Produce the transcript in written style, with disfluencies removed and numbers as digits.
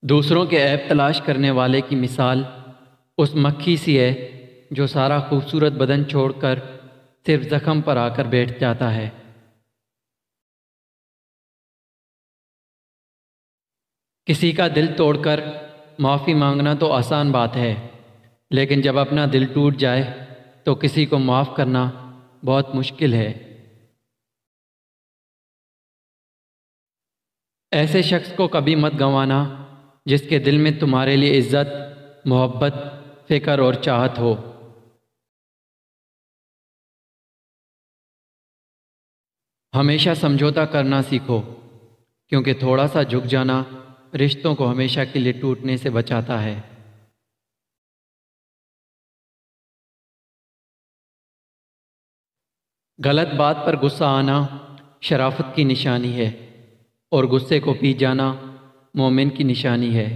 دوسروں کے عیب تلاش کرنے والے کی مثال اس مکھی سی ہے جو سارا خوبصورت بدن چھوڑ کر صرف زخم پر آ کر بیٹھ جاتا ہے۔ کسی کا دل توڑ کر معافی مانگنا تو آسان بات ہے، لیکن جب اپنا دل ٹوٹ جائے تو کسی کو معاف کرنا بہت مشکل ہے۔ ایسے شخص کو کبھی مت گنوانا جس کے دل میں تمہارے لیے عزت، محبت، فکر اور چاہت ہو۔ ہمیشہ سمجھوتا کرنا سیکھو، کیونکہ تھوڑا سا جھک جانا رشتوں کو ہمیشہ کے لیے ٹوٹنے سے بچاتا ہے۔ غلط بات پر غصہ آنا شرافت کی نشانی ہے، اور غصے کو پی جانا مومن کی نشانی ہے۔